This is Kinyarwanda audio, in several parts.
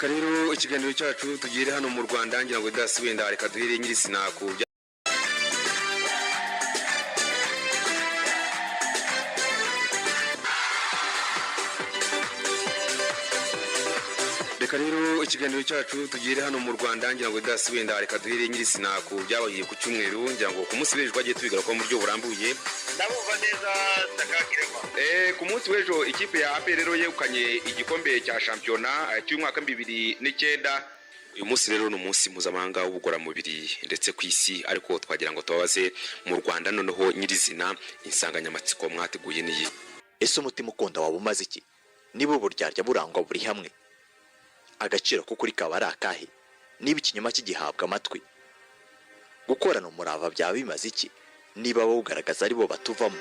reka rero ikiganiro cyacu tugire hano mu Rwanda ngira ngo dasi wenda reka duhere nyirisina ku reka rero ikiganiro cyacu tugire hano mu Rwanda ngira ngo dasi wenda reka duhere nyirisina ku byabaye ku cyumweru ngira ngo ku munsi w'ejo twagiye tubigaruka mu buryo burambuye ndabumva neza Sakakirema. Ku munsi w'ejo ikipe ya APR rero yegukanye igikombe cya shampiyona cy'umwaka 2009. Uyu munsi rero ni umunsi mpuzamahanga w'ubugororamubiri ndetse ku isi, ariko twagira ngo tubabaze mu Rwanda noneho nyirizina insanganyamatsiko mwateguye niyi. Ese umutima ukunda waba umaze iki? Niba uburyarya burangwa buri hamwe, agaciro ko kuri kaba ari akahe? Niba ikinyoma kigihabwa amatwi, gukorana umurava byaba bimaze iki? Niba bawugaragaza ari bo batuvamo.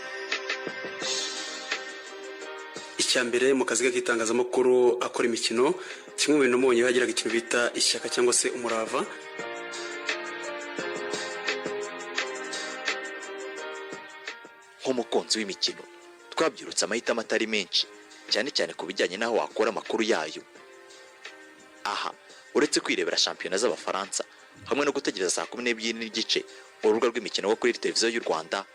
Icyambere mu kazi k'itangazamakuru akora imikino, kimwe mu bintu mubonye bagiraga ikintu bita ishyaka cyangwa se umurava. Nk'umukunzi w'imikino, twabyirutse amahitamo atari menshi, cyane cyane ku bijyanye n'aho wakora amakuru yayo. Aha, uretse kwirebera shampiyona z'Abafaransa hamwe no gutegereza saa 12:30 urubuga rw'imikino wo kuri televiziyo y'u Rwanda,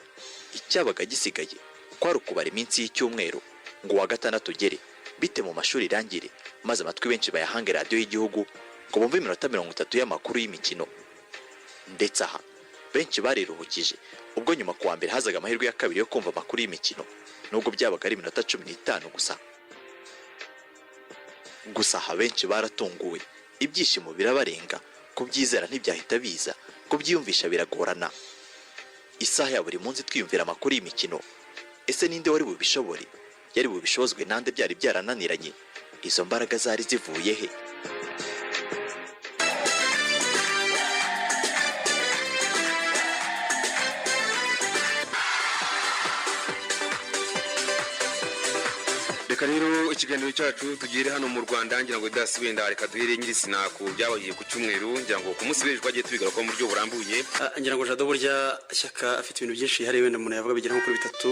icyabaga gisigaye kwari ukubara iminsi y'icyumweru ngo wa gatandatu ugere bite mu mashuri irangire, maze amatwi benshi bayahange radiyo y'igihugu ngo bumve iminota 30 y'amakuru y'imikino. Ndetse aha benshi bariruhukije ubwo nyuma kuwa mbere hazaga amahirwe ya kabiri yo kumva amakuru y'imikino, nubwo byabaga ari iminota 15 gusa. Gusa aha benshi baratunguwe, ibyishimo birabarenga, kubyizera ntibyahita biza, kubyiyumvisha biragorana. Isaha ya buri munsi twiyumvira amakuru y'imikino, ese ninde wari bubishobore? Yari bubishozwe nande byari byarananiranye? Izo mbaraga zari zivuye he? Reka rero ikiganiro cyacu tugire hano mu Rwanda ngira ngo dasi wenda reka duhere nyirisina ku byabaye ku cyumweru ngira ngo ku munsi w'ejo twagiye tubigaruka mu buryo burambuye. Ngira ngo Jado burya Shyaka afite ibintu byinshi hari wenda umuntu yavuga bigira nko kuri bitatu.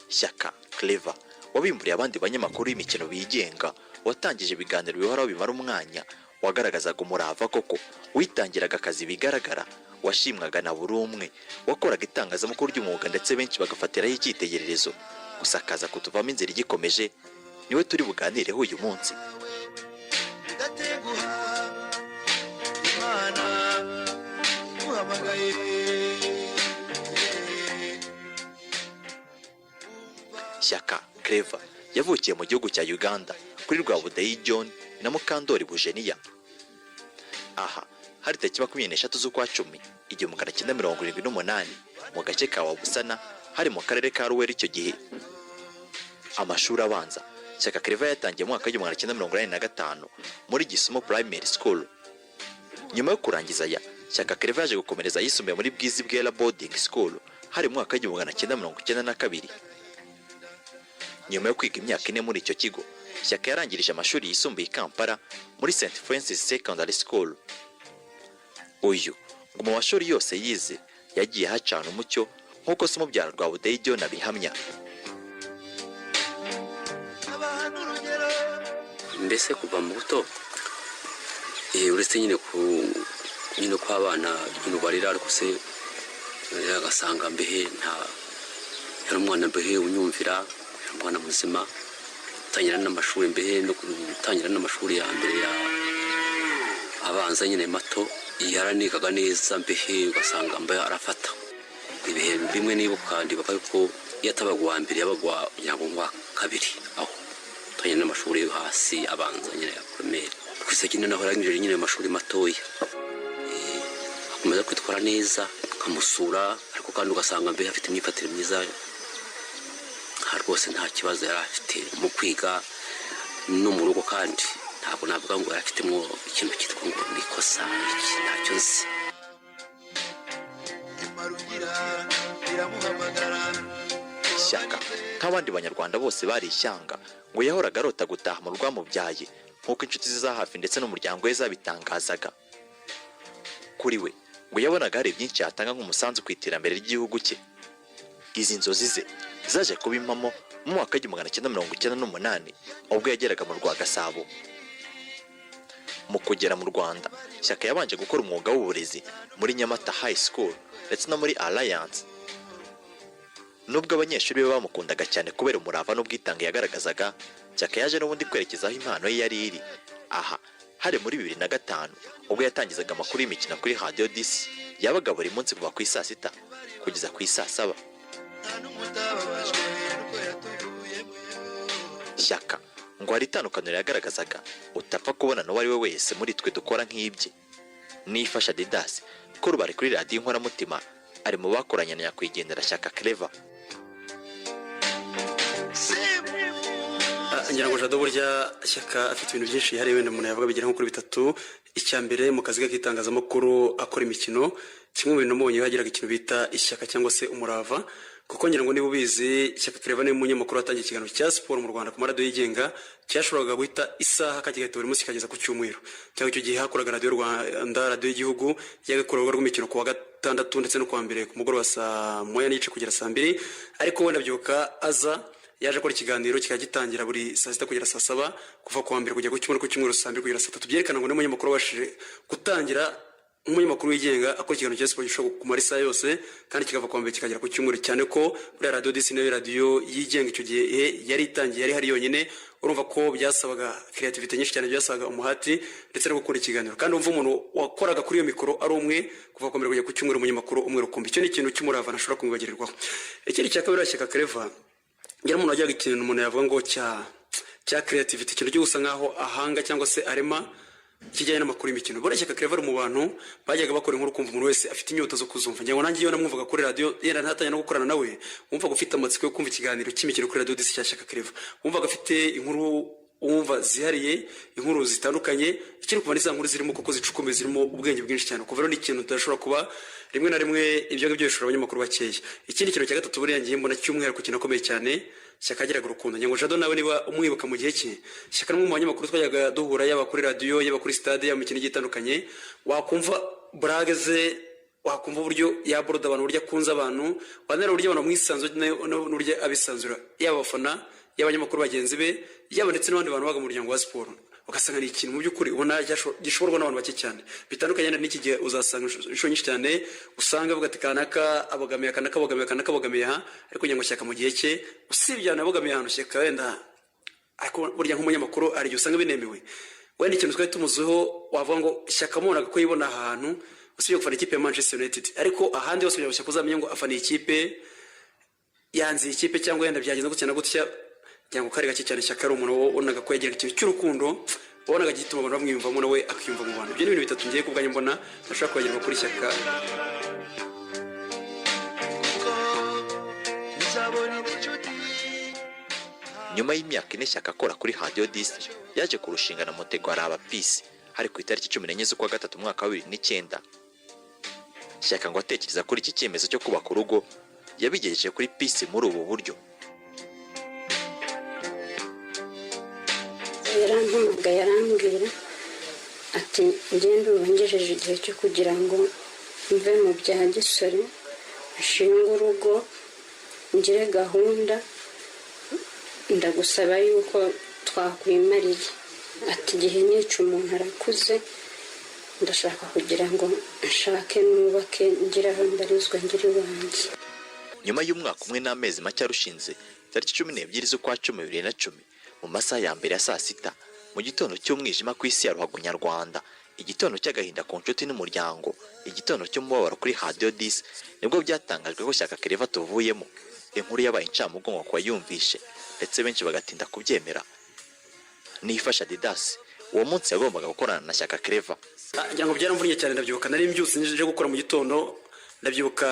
Shyaka Clever wabimburiye abandi banyamakuru y'imikino bigenga, watangije ibiganiro bihoraho bimara umwanya, wagaragazaga umurava koko, witangiraga akazi bigaragara, washimwaga na buri umwe, wakoraga itangazamakuru ry'umwuga ndetse benshi bagafatiraho icyitegererezo. Gusa akaza kutuvamo inzira igikomeje, niwe turi buganireho uyu munsi. Shyaka Clever yavukiye mu gihugu cya Uganda kuri Rwabudeyi John na Mukandori Bujeniya. Aha hari tariki 23 z'ukwa 10 1978 mu gace ka Wabusana hari mu karere ka Ruweri icyo gihe. Amashuri abanza Shyaka Clever yatangiye mu mwaka wa 1985 muri Gisumo Primary School. Nyuma yo kurangiza ya Shyaka Clever yaje gukomereza yisumbuye muri Bwizi Bwera Boarding School hari mu mwaka wa 1992. Nyuma yo kwiga imyaka 4 muri icyo kigo, Shyaka yarangirije amashuri yisumbuye i Kampala muri St Francis Secondary School. Uyu ngo mu mashuri yose yize yagiye hacana umucyo nk'uko se umubyara Rwabudeyi John abihamya. Mbese kuva mu buto uretse nyine kwa abana nyine barira, ariko se agasanga mbehe nta yari umwana mbehe unyumvira, umwana muzima, tangira n'amashuri mbehe no gutangira n'amashuri ya mbere ya abanza nyine mato, yaranigaga neza mbehe ugasanga mbe arafata ibihe bimwe nibuka ndibuka yuko yatabaga wa mbere yabagwa nyangwa kabiri aho tangira n'amashuri yo hasi abanza nyine ya primaire, kwise nyine naho yarangije nyine amashuri matoya, akomeza kwitwara neza kamusura, ariko kandi ugasanga mbe afite imyifatire myiza, rwose nta kibazo yari afite mu kwiga no mu rugo, kandi ntabwo navuga ngo yari afitemo ikintu cyitwa ngo nikosa ntacyo nzi. Shyaka nk'abandi banyarwanda bose bari ishyanga ngo yahoraga arota gutaha mu rwamubyaye nk'uko inshuti ze za hafi ndetse n'umuryango we zabitangazaga. kuri we ngo yabonaga hari byinshi yatanga nk'umusanzu ku iterambere ry'igihugu cye. Izi nzozi ze zaje kuba impamo mu mwaka w'1998 ubwo yageraga mu Rwagasabo. Mu kugera mu Rwanda, Shyaka yabanje gukora umwuga w'uburezi muri Nyamata High School ndetse no muri Alliance. Nubwo abanyeshuri be bamukundaga cyane kubera umurava n'ubwitange yagaragazaga, Shyaka yaje n'ubundi kwerekezaho impano ye yari iri. Aha hari muri 2005 ubwo yatangizaga amakuru y'imikino kuri Radio 10 yabaga buri munsi kuva ku isaa 6 kugeza ku isaa 7. Shyaka ngo hari itandukaniro yagaragazaga utapfa kubona n'uwari we wese muri twe dukora nk'ibye. Nifasha Didas ko rubari kuri radio Inkoramutima ari mu bakoranye na nyakwigendera Shyaka Clever. ngira ngo Jado burya Shyaka afite ibintu byinshi hari wenda umuntu yavuga bigira nko kuri bitatu. Icyambere mu kazi k'itangazamakuru akora imikino, kimwe mu bintu mubonye hagiraga ikintu bita ishyaka cyangwa se umurava, kuko ngira ngo niba ubizi Shyaka Clever ni umunyamakuru watangiye ikiganiro cya siporo mu Rwanda ku maradiyo yigenga, cyashoboraga guhita isaha kagihita buri munsi kageza ku cyumweru. Cyangwa icyo gihe hakoraga radiyo Rwanda, radiyo y'igihugu yagakora urubuga rw'imikino ku wa gatandatu ndetse no kuwa mbere ku mugoroba saa 1:30 kugera saa 2, ariko wenda byuka aza yaje akora ikiganiro kikagitangira buri saa 6 kugera saa 7 kuva ku wa mbere kujya ku cyumweru saa 2 kugera saa 3. Byerekana ngo n'umunyamakuru washije gutangira umunyamakuru wigenga akora ikiganiro cya siporo gishobora kumara isaha yose kandi kikava ku wa mbere kikagera ku cyumweru, cyane ko buri Radio 10 nayo radio yigenga icyo gihe yari itangiye yari hari yonyine. Urumva ko byasabaga creativity nyinshi cyane, byasabaga umuhati ndetse no gukora ikiganiro, kandi umva umuntu wakoraga kuri iyo mikoro ari umwe kuva ku mbere kujya ku cyumweru, umunyamakuru umwe rukumbi. Icyo ni ikintu cy'umurava ntashobora kumwibagirirwaho. Ikindi cya kabiri Shyaka Clever ngira umuntu wajyaga ikintu umuntu yavuga ngo cya creativity, ikintu cyo gusa nkaho ahanga cyangwa se arema kijyanye n'amakuru y'imikino. Bora Shyaka Clever mu bantu bajyaga bakora inkuru kumva umuntu wese afite inyota zo kuzumva. Ngira ngo nanjye iyo namwumvaga kuri radio yera ntatanya no gukorana nawe, wumvaga ufite amatsiko yo kumva ikiganiro cy'imikino kuri Radio 10 cya Shyaka Clever, wumvaga afite inkuru wumva zihariye, inkuru zitandukanye, ikiri kuva n'iza nkuru zirimo koko zicukumbe, zirimo ubwenge bwinshi cyane. Kuva rero ni ikintu tudashobora kuba rimwe na rimwe ibyo ngibyo bishobora abanyamakuru bakeya. Ikindi kintu cya gatatu buriya ngiye mbona cy'umwihariko kinakomeye cyane, Shyaka agiraga urukundo. Ngira ngo Jado nawe niba umwibuka mu gihe cye, Shyaka n'umwe mu banyamakuru twajyaga duhura, yaba kuri radio yaba kuri stade yaba mu kintu gitandukanye, wakumva brage ze, wakumva uburyo yaboroda abantu, uburyo akunze abantu, wanera uburyo abantu mwisanzwe n'uburyo abisanzura, yaba abafana y'abanyamakuru bagenzi be, yaba ndetse n'abandi bantu baga mu muryango wa siporo. Ugasanga ni ikintu mu by'ukuri ubona gishoborwa n'abantu bake cyane. Bitandukanye n'iki gihe uzasanga inshuro nyinshi cyane usanga avuga ati kanaka abogamiye ha, ariko ngira ngo Shyaka mu gihe cye usibye abogamiye ahantu Shyaka wenda, ariko burya nk'umunyamakuru ari usanga binemewe. Wenda ikintu twari tumuziho wavuga ngo Shyaka mubonaga ko yibona ahantu usibye gufana ikipe ya Manchester United, ariko ahandi hose kugira ngo Shyaka uzamenye ngo afana ikipe, yanze ikipe cyangwa yenda byagenze gutya na gutya, cyangwa kari gake cyane. Shyaka ari umuntu wonaga ko yagira ikintu cy'urukundo, wonaga gituma abantu bamwiyumvamo nawe akiyumva mu bantu. Ibyo ni ibintu bitatu ngiye kubwanya mbona ntashobora kwagirwa kuri Shyaka. Nyuma y'imyaka 4 Shyaka akora kuri Radio 10 yaje kurushinga na Mutego Araba Peace hari ku itariki 14 z'ukwa gatatu mwaka wa 2009. Shyaka ngo atekereza kuri iki cyemezo cyo kubaka urugo yabigejeje kuri Peace muri ubu buryo. yarambwira ati ngende ubangejeje igihe cyo kugira ngo mve mu bya gisore, nshinga urugo, ngire gahunda, ndagusaba yuko twakwimariye. Ati igihe nica umuntu arakuze, ndashaka kugira ngo nshake nubake, ngire aho mbarizwa, ngire iwanjye. Nyuma y'umwaka umwe n'amezi make arushinze, tariki 12 z'ukwa 10 2010 mu masaha ya mbere ya saa 6 mu gitondo cy'umwijima ku isi ya ruhago nyarwanda, igitondo cy'agahinda ku nshuti n'umuryango, igitondo cy'umubabaro kuri Radio 10, nibwo byatangajwe ko Shyaka Clever tuvuyemo. Inkuru yabaye incamugongo kwa yumvishe ndetse benshi bagatinda kubyemera. Nifasha Didas uwo munsi yagombaga gukorana na Shyaka Clever. Ngira ngo byaramvunye cyane, ndabyibuka nari mbyutse nje gukora mu gitondo, ndabyibuka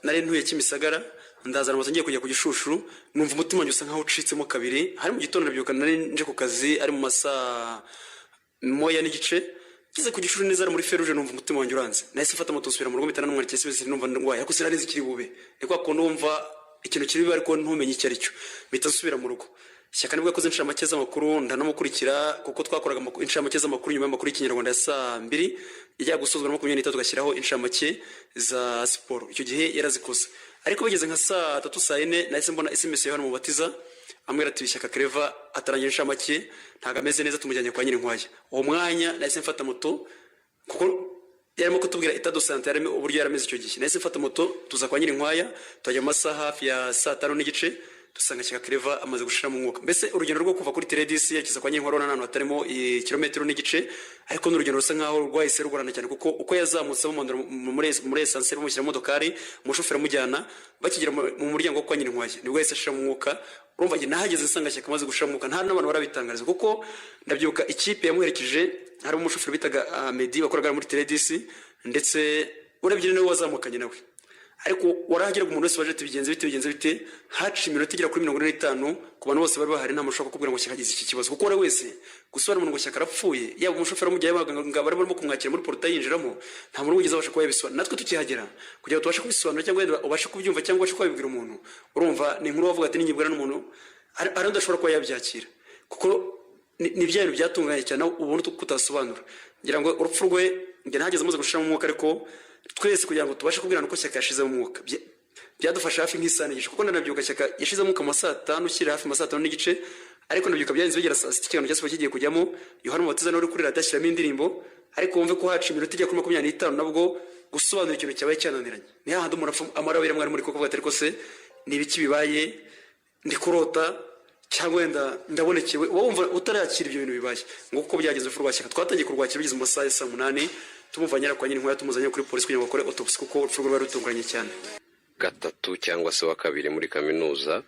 nari ntuye Kimisagara, ndazana ngiye kujya ku Gishushu, numva umutima wanjye usa nkaho ucitsemo kabiri. Hari mu gitondo ndabyibuka nari nje ku kazi ari mu masaa 1:30, kize ku Gishushu neza muri Feruje, numva umutima wanjye uranze. Nahise mfata moto nsubira mu rugo mpitana n'umwari cyese numva ndwaye, ariko sinari nzi kiri bube, niko ko numva ikintu kiri ariko ntumenye icyo ari cyo, mpita nsubira mu rugo. Shyaka nibwo yakoze inshamake z'amakuru ndanamukurikira kuko twakoraga inshamake z'amakuru nyuma y'amakuru y'ikinyarwanda ya saa 2 ijya gusozwa na 23 tugashyiraho inshamake za siporo. Icyo gihe yarazikoze, ariko bageze nka saa 3 saa 4 nahise mbona SMS ya hano mubatiza amwira ati Shyaka Claver atarangira inshamake ntago ameze neza, tumujyanye kwa Nyirinkwaya. Uwo mwanya nahise mfata moto kuko yarimo kutubwira itado sante yareme uburyo yarameze icyo gihe. Nahise mfata moto tuza kwa Nyirinkwaya, tujya mu masaha hafi ya saa 5 n'igice dusanga Shyaka Claver amaze gushira mu mwuka. Mbese urugendo rwo kuva kuri Teledisi yakiza kwa Nyirinkwaya n'ahantu hatarimo kilometero n'igice, ariko n'urugendo rusa nkaho rwahise rugorana cyane kuko uko yazamutse muri essence bamushyira mu modokari umushoferi amujyana bakigera mu muryango kwa Nyirinkwaya nibwo yahise ashira mu mwuka. Urumva nge nahageze nsanga Shyaka amaze gushira mu mwuka, nta n'abantu barabitangariza kuko ndabyuka ikipe yamuherekeje hari umushoferi bitaga Medi bakoraga muri Teledisi, ndetse urebye nawe wazamukanye nawe, ariko warahagera ku muntu wese waje tubigenze bite haci iminota igera kuri 45 ku bantu bose bari bahari nta mushaka kubwira ngo Shyaka agize iki kibazo kuko wari wese gusobanura umuntu ngo Shyaka arapfuye, yaba umushoferi amujyaye baganga bari barimo kumwakira muri portail yinjiramo nta muntu wigeze abasha kuba yabisobanura. Natwe tukihagera kugira ngo tubashe kubisobanura cyangwa ubashe kubyumva cyangwa ubashe kubibwira umuntu, urumva ni inkuru wavuga ati ninyibwira n'umuntu ari udashobora kuba yabyakira kuko ni bya bintu byatunganye cyane ubuntu kutasobanura. Ngira ngo urupfu rwe nge ntageze amaze gushira mu mwuka, ariko twese kugira ngo tubashe kubwirana uko Shyaka yashize mu mwuka byadufasha hafi nk'isana igice kuko ndanabyuka Shyaka yashize mu mwuka mu saa 5 ushyira hafi mu saa 5 n'igice, ariko ndabyuka byagenze bigera saa 6 ikiganiro cyose kigiye kujyamo Yohana Mubatiza n'uri kuri radio ashyiramo indirimbo, ariko wumve ko haci iminota ijya kuri 25 nabwo gusobanura ikintu cyabaye cyananiranye. Ni hahandi umuntu amarabira mwari muri kuvuga ati ariko se ni ibiki bibaye, ndi kurota cyangwa wenda ndabonekewe, wumva utarakira ibyo bintu bibaye ngo kuko byagenze urupfu rwa Shyaka. Twatangiye kurwakira bigeze mu masaha ya saa 8 tumuvanyira kwa Nyirinkwaya tumuzanye kuri polisi kugira ngo bakore autopsy kuko urupfu rwe rutunguranye cyane. Gatatu cyangwa se wa kabiri muri kaminuza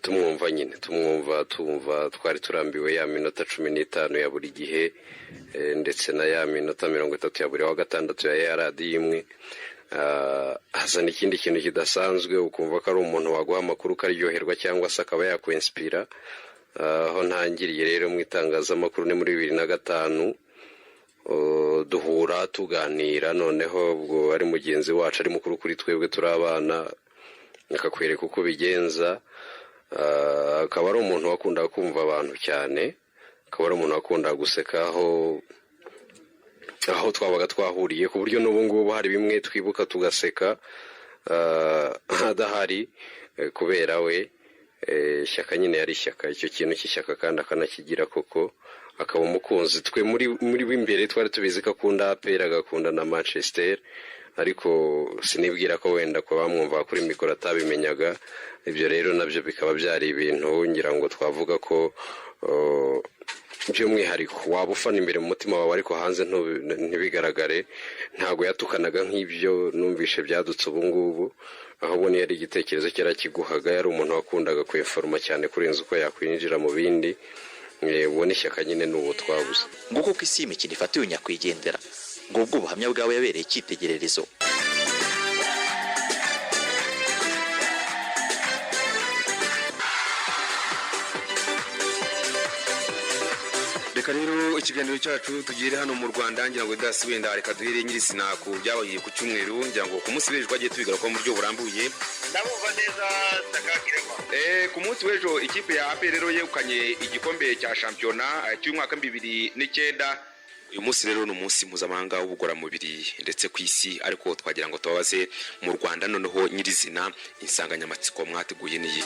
tumwumva nyine tumva twari turambiwe ya minota 15 ya buri gihe ndetse na ya minota 30 ya buri wa gatandatu ya radio imwe. Hazana ikindi kintu kidasanzwe ukumva ko ari umuntu waguha amakuru karyoherwa cyangwa se akaba yakwinspira. Aho ntangiriye rero mu itangazamakuru ni muri 2005 duhura tuganira, noneho ubwo ari mugenzi wacu ari mukuru kuri twebwe turi abana akakwereka uko bigenza. Akaba ari umuntu wakunda kumva abantu cyane, akaba ari umuntu wakunda guseka aho twabaga twahuriye ku buryo n'ubu ngubu hari bimwe twibuka tugaseka adahari kubera we. Shyaka nyine yari Shyaka, icyo kintu cy'Ishyaka kandi akanakigira koko akaba umukunzi. Twe muri w'imbere twari tubizi ko akunda APR agakunda na Manchester, ariko sinibwira ko wenda ko bamwumva kuri mikoro atabimenyaga. Ibyo rero nabyo bikaba byari ibintu ngira ngo twavuga ko by'umwihariko waba ufana imbere mu mutima wawe ariko hanze ntibigaragare. Ntago yatukanaga nk'ibyo numvishe byadutse ubu ngubu, ahubwo ni yari igitekerezo cyarakiguhaga. Yari umuntu wakundaga kweforma cyane kurenza uko yakwinjira mu bindi. Ubona Ishyaka nyine n'ubu twabuze. Nguko ko isi y'imikino ifatiwe nyakwigendera, ngo ubwo ubuhamya bwawe yabereye icyitegererezo. Reka rero ikiganiro cyacu tugire hano mu Rwanda, ngira ngo dasi wenda reka duhere nyirisina ku byabaye ku cyumweru, ngira ngo ku munsi w'ejo twagiye tubigaruka mu buryo burambuye. ndabumva neza Shyaka Claver. Ku munsi w'ejo ikipe ya APR rero yegukanye igikombe cya shampiyona cy'umwaka 2009. Uyu munsi rero ni umunsi mpuzamahanga w'ubugororamubiri ndetse ku isi, ariko twagira ngo tubabaze mu Rwanda noneho nyirizina insanganyamatsiko mwateguye niyi.